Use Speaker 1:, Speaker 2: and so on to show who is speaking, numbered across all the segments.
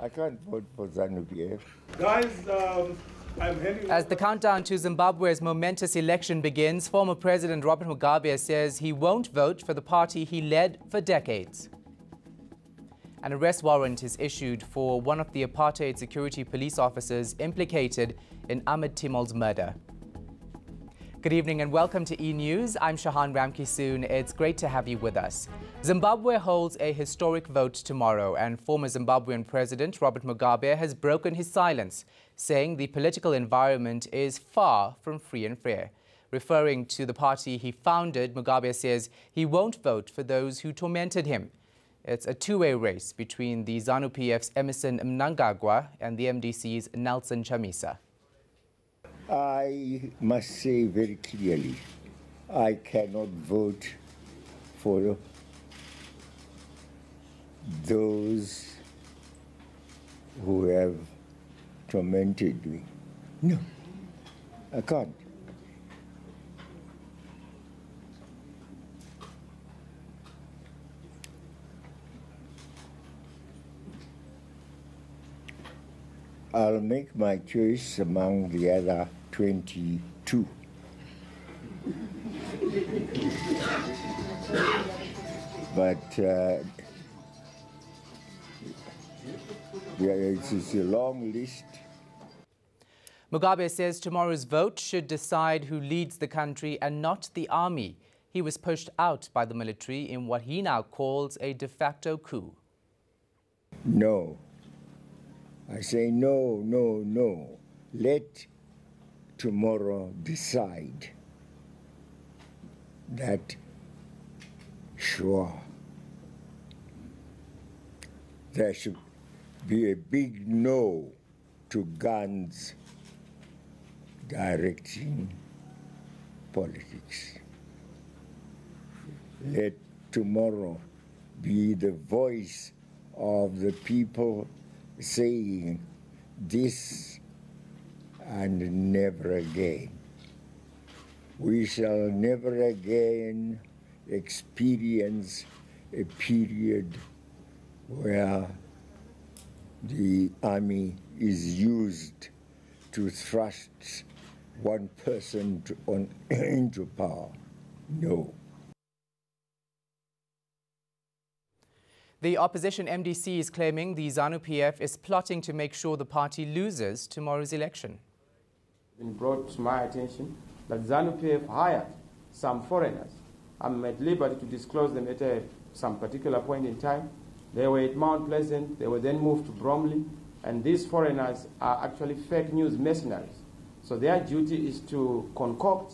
Speaker 1: I can't vote for ZANU-PF.
Speaker 2: Guys, I'm heading...
Speaker 3: As the countdown to Zimbabwe's momentous election begins, former President Robert Mugabe says he won't vote for the party he led for decades. An arrest warrant is issued for one of the apartheid security police officers implicated in Ahmed Timol's murder. Good evening and welcome to eNews. I'm Shahan Ramkisoon. It's great to have you with us. Zimbabwe holds a historic vote tomorrow, and former Zimbabwean President Robert Mugabe has broken his silence, saying the political environment is far from free and fair. Referring to the party he founded, Mugabe says he won't vote for those who tormented him. It's a two-way race between the ZANU-PF's Emerson Mnangagwa and the MDC's Nelson Chamisa.
Speaker 1: I must say very clearly, I cannot vote for those who have tormented me. No, I can't. I'll make my choice among the other 22. But it's a long list.
Speaker 3: Mugabe says tomorrow's vote should decide who leads the country and not the army. He was pushed out by the military in what he now calls a de facto coup.
Speaker 1: No. I say no, no, no. Let tomorrow decide that, sure, there should be a big no to guns directing politics. Let tomorrow be the voice of the people saying this and never again. We shall never again experience a period where the army is used to thrust one person into power. No.
Speaker 3: The opposition MDC is claiming the ZANU-PF is plotting to make sure the party loses tomorrow's election.
Speaker 4: It's been brought to my attention that ZANU-PF hired some foreigners. I'm at liberty to disclose them at some particular point in time. They were at Mount Pleasant, they were then moved to Bromley, and these foreigners are actually fake news mercenaries. So their duty is to concoct,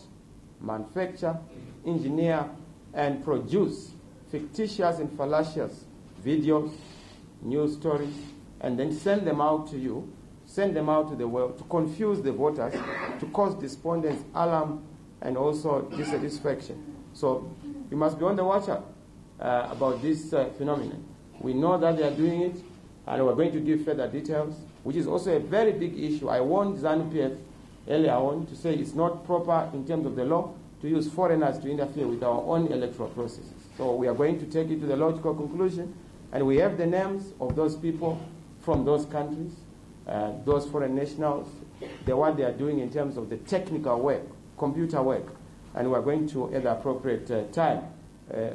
Speaker 4: manufacture, engineer, and produce fictitious and fallacious videos, news stories, and then send them out to you, send them out to the world to confuse the voters, to cause despondence, alarm, and also dissatisfaction. So you must be on the watch out about this phenomenon. We know that they are doing it, and we're going to give further details, which is also a very big issue. I warned ZANU-PF earlier on to say it's not proper in terms of the law to use foreigners to interfere with our own electoral processes. So we are going to take it to the logical conclusion, and we have the names of those people from those countries, those foreign nationals, what they are doing in terms of the technical work, computer work, and we are going to, at the appropriate time,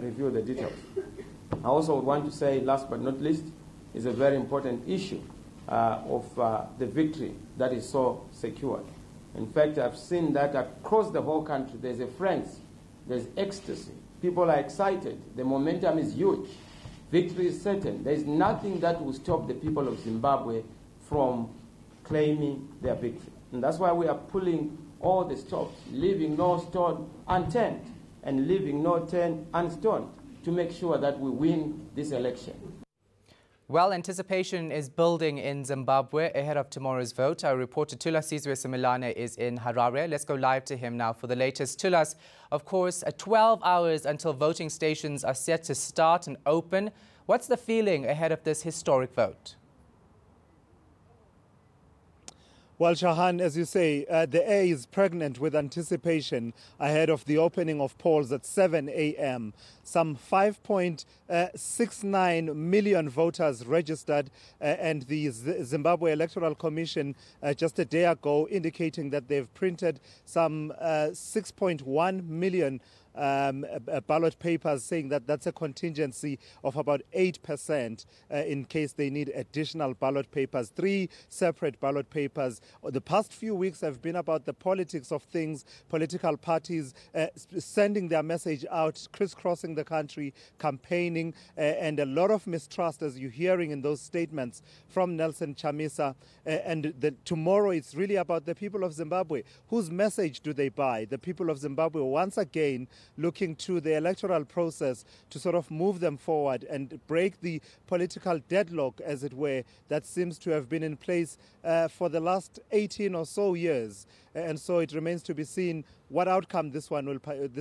Speaker 4: review the details. I also would want to say, last but not least, is a very important issue of the victory that is so secured. In fact, I've seen that across the whole country, there's a frenzy, there's ecstasy. People are excited. The momentum is huge. Victory is certain. There is nothing that will stop the people of Zimbabwe from claiming their victory. And that's why we are pulling all the stops, leaving no stone unturned and leaving no turn unstoned to make sure that we win this election.
Speaker 3: Well, anticipation is building in Zimbabwe ahead of tomorrow's vote. Our reporter Thulas Sizwe-Similane is in Harare. Let's go live to him now for the latest. Thulas, of course, 12 hours until voting stations are set to start and open. What's the feeling ahead of this historic vote?
Speaker 5: Well, Shahan, as you say, the air is pregnant with anticipation ahead of the opening of polls at 7 a.m. Some 5.69 million voters registered, and the Zimbabwe Electoral Commission just a day ago indicating that they've printed some 6.1 million ballot papers, saying that that's a contingency of about 8% in case they need additional ballot papers, 3 separate ballot papers. The past few weeks have been about the politics of things, political parties sending their message out, crisscrossing the country, campaigning, and a lot of mistrust, as you're hearing in those statements from Nelson Chamisa. And tomorrow it's really about the people of Zimbabwe. Whose message do they buy? The people of Zimbabwe once again looking to the electoral process to sort of move them forward and break the political deadlock, as it were, that seems to have been in place for the last 18 or so years. And so it remains to be seen what outcome this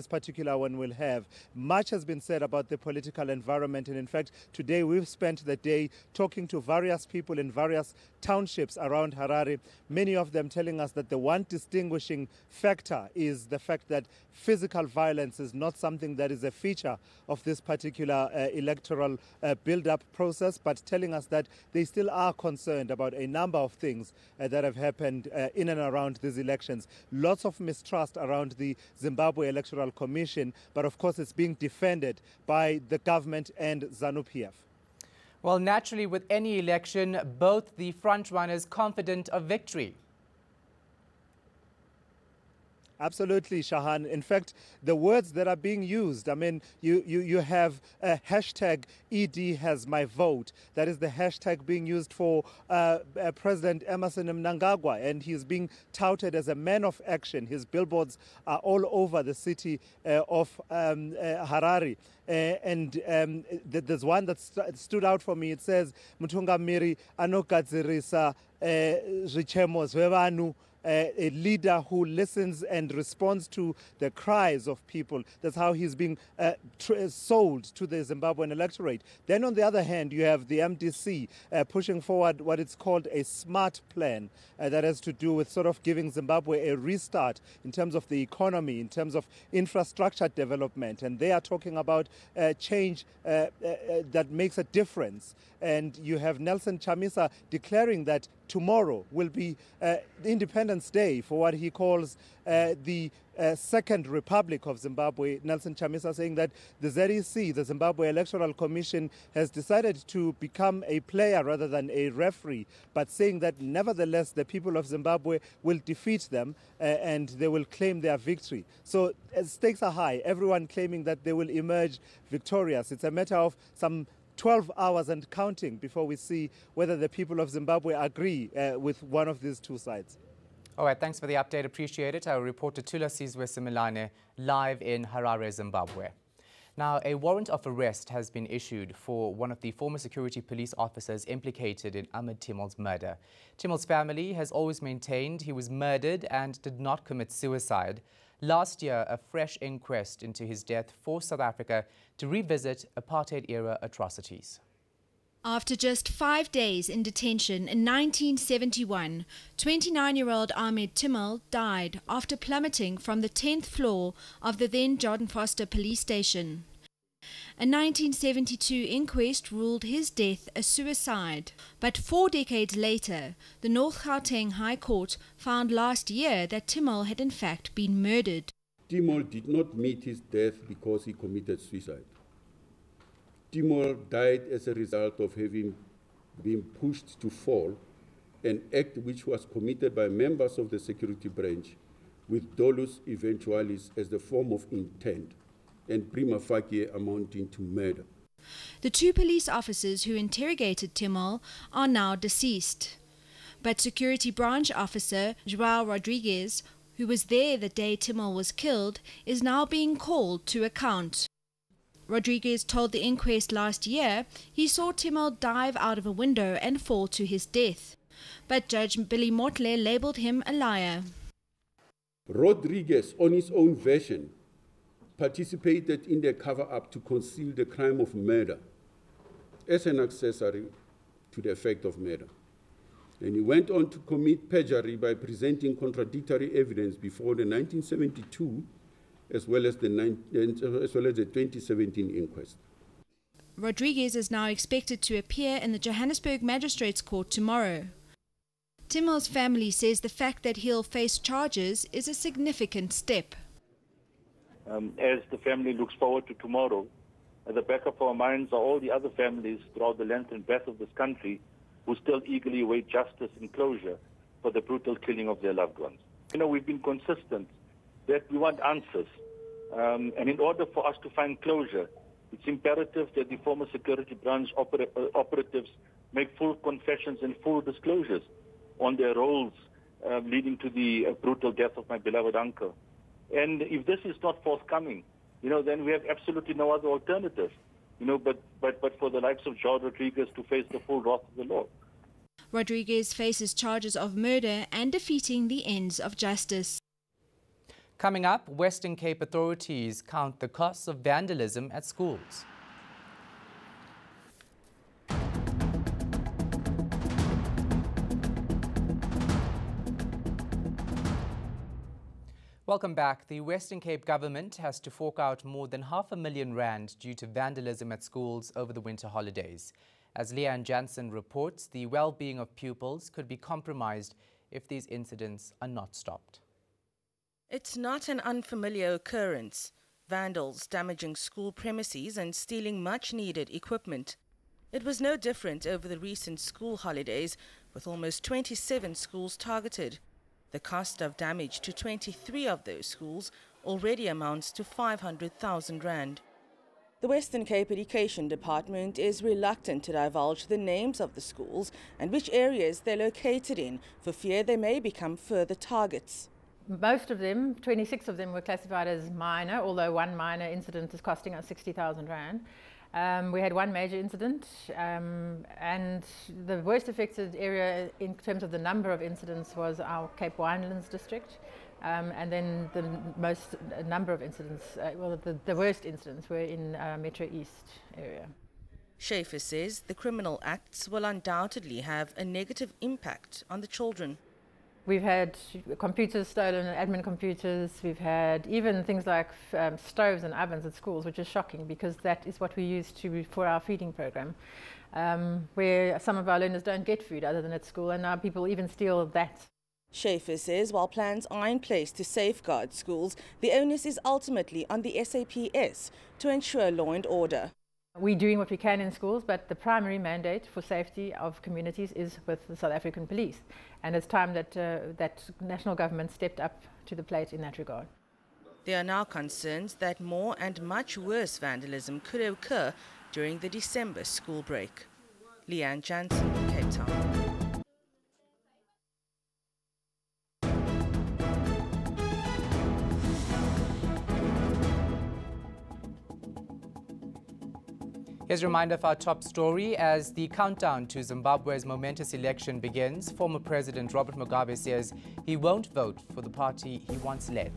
Speaker 5: particular one will have. Much has been said about the political environment, and in fact today we've spent the day talking to various people in various townships around Harare, many of them telling us that the one distinguishing factor is the fact that physical violence is not something that is a feature of this particular electoral build-up process, but telling us that they still are concerned about a number of things that have happened in and around these elections. Lots of mistrust around the Zimbabwe Electoral Commission, but of course it's being defended by the government and ZANU-PF.
Speaker 3: Well, naturally, with any election, both the front-runners confident of victory.
Speaker 5: Absolutely, Shahan. In fact, the words that are being used, I mean, you have a hashtag ED has my vote. That is the hashtag being used for President Emmerson Mnangagwa, and he's being touted as a man of action. His billboards are all over the city of Harare. There's one that stood out for me. It says, Mutungamiri anogadzirisa zvichemo zvevanhu. A leader who listens and responds to the cries of people. That's how he's being sold to the Zimbabwean electorate. Then on the other hand, you have the MDC pushing forward what it's called a smart plan that has to do with sort of giving Zimbabwe a restart in terms of the economy, in terms of infrastructure development. And they are talking about change that makes a difference. And you have Nelson Chamisa declaring that tomorrow will be Independence Day for what he calls the Second Republic of Zimbabwe. Nelson Chamisa saying that the ZEC, the Zimbabwe Electoral Commission, has decided to become a player rather than a referee, but saying that nevertheless the people of Zimbabwe will defeat them and they will claim their victory. So stakes are high, everyone claiming that they will emerge victorious. It's a matter of some 12 hours and counting before we see whether the people of Zimbabwe agree with one of these two sides.
Speaker 3: All right, thanks for the update. Appreciate it. Our reporter Tula Sizwe Similane live in Harare, Zimbabwe. Now, a warrant of arrest has been issued for one of the former security police officers implicated in Ahmed Timol's murder. Timol's family has always maintained he was murdered and did not commit suicide. Last year, a fresh inquest into his death forced South Africa to revisit apartheid-era atrocities.
Speaker 6: After just 5 days in detention in 1971, 29-year-old Ahmed Timol died after plummeting from the 10th floor of the then John Foster police station. A 1972 inquest ruled his death a suicide, but 4 decades later, the North Gauteng High Court found last year that Timol had in fact been murdered.
Speaker 7: Timol did not meet his death because he committed suicide. Timol died as a result of having been pushed to fall, an act which was committed by members of the security branch with dolus eventualis as the form of intent, and prima facie amounting to murder.
Speaker 6: The 2 police officers who interrogated Timol are now deceased. But security branch officer João Rodrigues, who was there the day Timol was killed, is now being called to account. Rodrigues told the inquest last year he saw Timol dive out of a window and fall to his death. But Judge Billy Motley labelled him a liar.
Speaker 7: Rodrigues, on his own version, participated in the cover-up to conceal the crime of murder as an accessory to the effect of murder. And he went on to commit perjury by presenting contradictory evidence before the 1972 as well as the 2017 inquest.
Speaker 6: Rodriguez is now expected to appear in the Johannesburg Magistrates Court tomorrow. Timmel's family says the fact that he'll face charges is a significant step.
Speaker 8: As the family looks forward to tomorrow, at the back of our minds are all the other families throughout the length and breadth of this country who still eagerly await justice and closure for the brutal killing of their loved ones. You know, we've been consistent that we want answers. And in order for us to find closure, it's imperative that the former security branch operatives make full confessions and full disclosures on their roles leading to the brutal death of my beloved uncle. And if this is not forthcoming, you know, then we have absolutely no other alternative, you know, but for the likes of George Rodriguez to face the full wrath of the law.
Speaker 6: Rodriguez faces charges of murder and defeating the ends of justice.
Speaker 3: Coming up, Western Cape authorities count the costs of vandalism at schools. Welcome back. The Western Cape government has to fork out more than R500,000 due to vandalism at schools over the winter holidays. As Leanne Jansen reports, the well-being of pupils could be compromised if these incidents are not stopped.
Speaker 9: It's not an unfamiliar occurrence. Vandals damaging school premises and stealing much-needed equipment. It was no different over the recent school holidays, with almost 27 schools targeted. The cost of damage to 23 of those schools already amounts to 500,000 rand. The Western Cape Education Department is reluctant to divulge the names of the schools and which areas they're located in, for fear they may become further targets.
Speaker 10: Most of them, 26 of them, were classified as minor, although one minor incident is costing us 60,000 rand. We had one major incident, and the worst affected area in terms of the number of incidents was our Cape Winelands district, and then the most number of incidents, the worst incidents were in Metro East area.
Speaker 9: Schaefer says the criminal acts will undoubtedly have a negative impact on the children.
Speaker 10: We've had computers stolen, admin computers. We've had even things like stoves and ovens at schools, which is shocking because that is what we use for our feeding program, where some of our learners don't get food other than at school, and now people even steal that.
Speaker 9: Schaefer says while plans are in place to safeguard schools, the onus is ultimately on the SAPS to ensure law and order.
Speaker 10: We're doing what we can in schools, but the primary mandate for safety of communities is with the South African police. And it's time that that national government stepped up to the plate in that regard.
Speaker 9: There are now concerns that more and much worse vandalism could occur during the December school break. Leanne Jansen, Cape Town.
Speaker 3: Here's a reminder of our top story. As the countdown to Zimbabwe's momentous election begins, former President Robert Mugabe says he won't vote for the party he once led.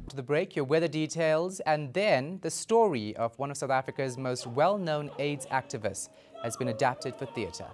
Speaker 3: To the break, your weather details, and then the story of one of South Africa's most well-known AIDS activists has been adapted for theatre.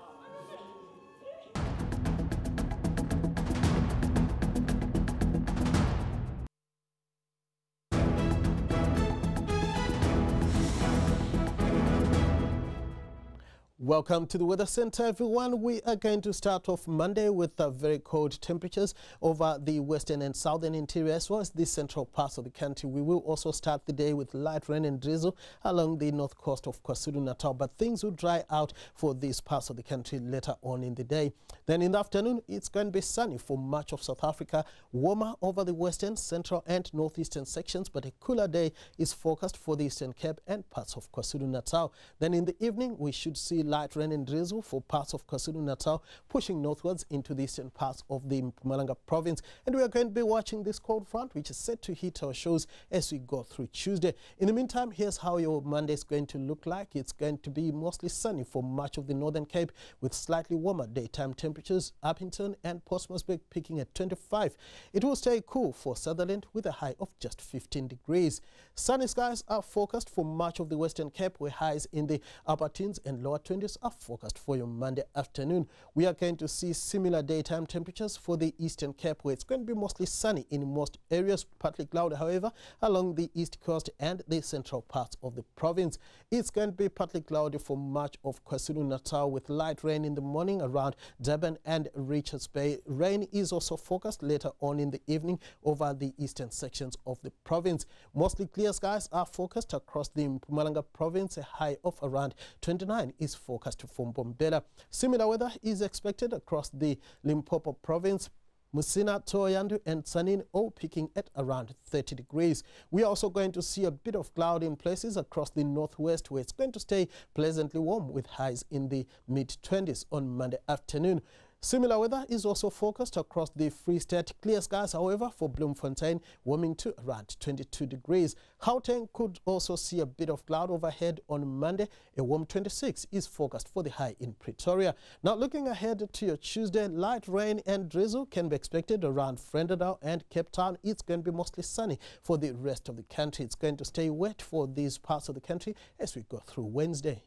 Speaker 11: Welcome to the Weather Center, everyone. We are going to start off Monday with very cold temperatures over the western and southern interior as well as the central parts of the country. We will also start the day with light rain and drizzle along the north coast of KwaZulu-Natal, but things will dry out for these parts of the country later on in the day. Then in the afternoon, it's going to be sunny for much of South Africa, warmer over the western, central and northeastern sections, but a cooler day is forecast for the Eastern Cape and parts of KwaZulu-Natal. Then in the evening, we should see light rain and drizzle for parts of KwaZulu-Natal, pushing northwards into the eastern parts of the Mpumalanga province. And we are going to be watching this cold front, which is set to hit our shows as we go through Tuesday. In the meantime, here's how your Monday is going to look like. It's going to be mostly sunny for much of the Northern Cape with slightly warmer daytime temperatures. Upington and Port Moresby peaking at 25. It will stay cool for Sutherland with a high of just 15 degrees. Sunny skies are forecast for much of the Western Cape, where highs in the upper teens and lower 20s conditions are forecast for your Monday afternoon. We are going to see similar daytime temperatures for the Eastern Cape, where it's going to be mostly sunny in most areas, partly cloudy, however, along the east coast and the central parts of the province. It's going to be partly cloudy for much of KwaZulu-Natal, with light rain in the morning around Durban and Richards Bay. Rain is also forecast later on in the evening over the eastern sections of the province. Mostly clear skies are forecast across the Mpumalanga province. A high of around 29 is forecast for Mbombela. Similar weather is expected across the Limpopo province. Musina, Thohoyandou and Tsanin all peaking at around 30 degrees. We are also going to see a bit of cloud in places across the northwest, where it's going to stay pleasantly warm with highs in the mid-20s on Monday afternoon. Similar weather is also forecast across the Free State. Clear skies, however, for Bloemfontein, warming to around 22 degrees. Gauteng could also see a bit of cloud overhead on Monday. A warm 26 is forecast for the high in Pretoria. Now, looking ahead to your Tuesday, light rain and drizzle can be expected around Vredendal and Cape Town. It's going to be mostly sunny for the rest of the country. It's going to stay wet for these parts of the country as we go through Wednesday.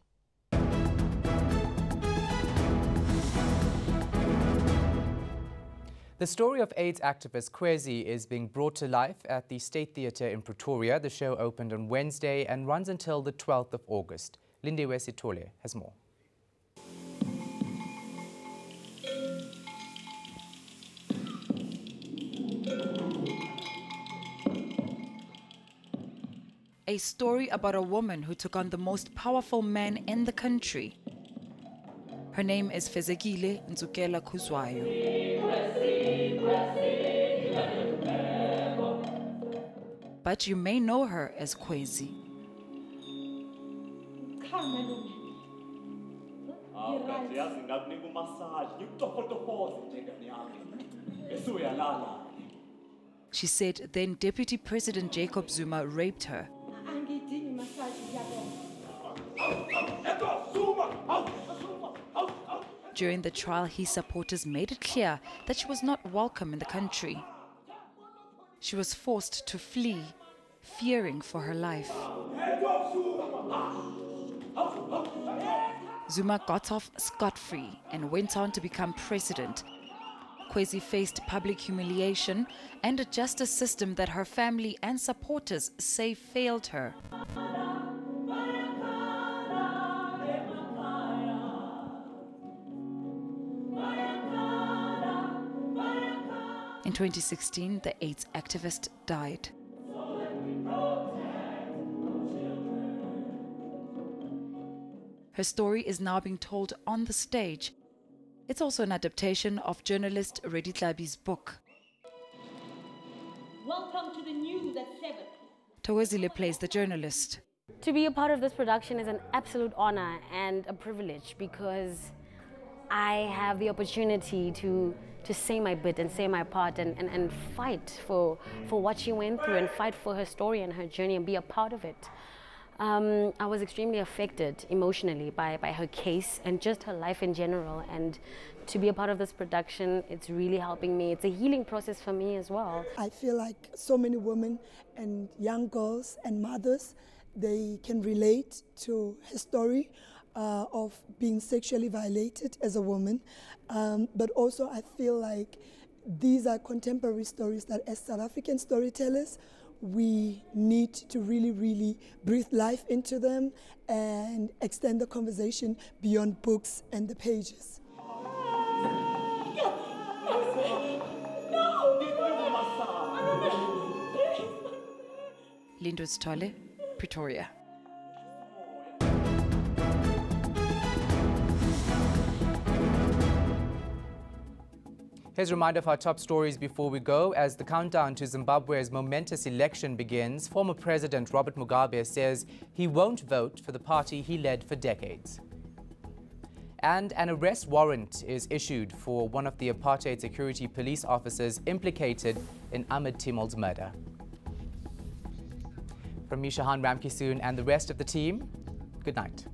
Speaker 3: The story of AIDS activist Kwezi is being brought to life at the State Theatre in Pretoria. The show opened on Wednesday and runs until the 12th of August. Lindiwe Sitole has more.
Speaker 12: A story about a woman who took on the most powerful man in the country. Her name is Fezekile Nzukela Khuzwayo. But you may know her as Kwezi. She said then Deputy President Jacob Zuma raped her. During the trial, his supporters made it clear that she was not welcome in the country. She was forced to flee, fearing for her life. Zuma got off scot-free and went on to become president. Kwezi faced public humiliation and a justice system that her family and supporters say failed her. In 2016, the AIDS activist died. Her story is now being told on the stage. It's also an adaptation of journalist Reddy Tlabi's book.
Speaker 13: Welcome to the news at 7.
Speaker 12: Tawazile plays the journalist.
Speaker 13: To be a part of this production is an absolute honor and a privilege, because I have the opportunity to say my bit and say my part and fight for what she went through and fight for her story and her journey and be a part of it. I was extremely affected emotionally by her case and just her life in general, and to be a part of this production, it's really helping me. It's a healing process for me as well.
Speaker 14: I feel like so many women and young girls and mothers, they can relate to her story of being sexually violated as a woman, but also I feel like these are contemporary stories that as South African storytellers, we need to really breathe life into them and extend the conversation beyond books and the pages.
Speaker 12: Lindiwe Sitole, Pretoria.
Speaker 3: Here's a reminder of our top stories before we go. As the countdown to Zimbabwe's momentous election begins, former President Robert Mugabe says he won't vote for the party he led for decades. And an arrest warrant is issued for one of the apartheid security police officers implicated in Ahmed Timol's murder. From me, Shahan Ramkisoon, and the rest of the team, good night.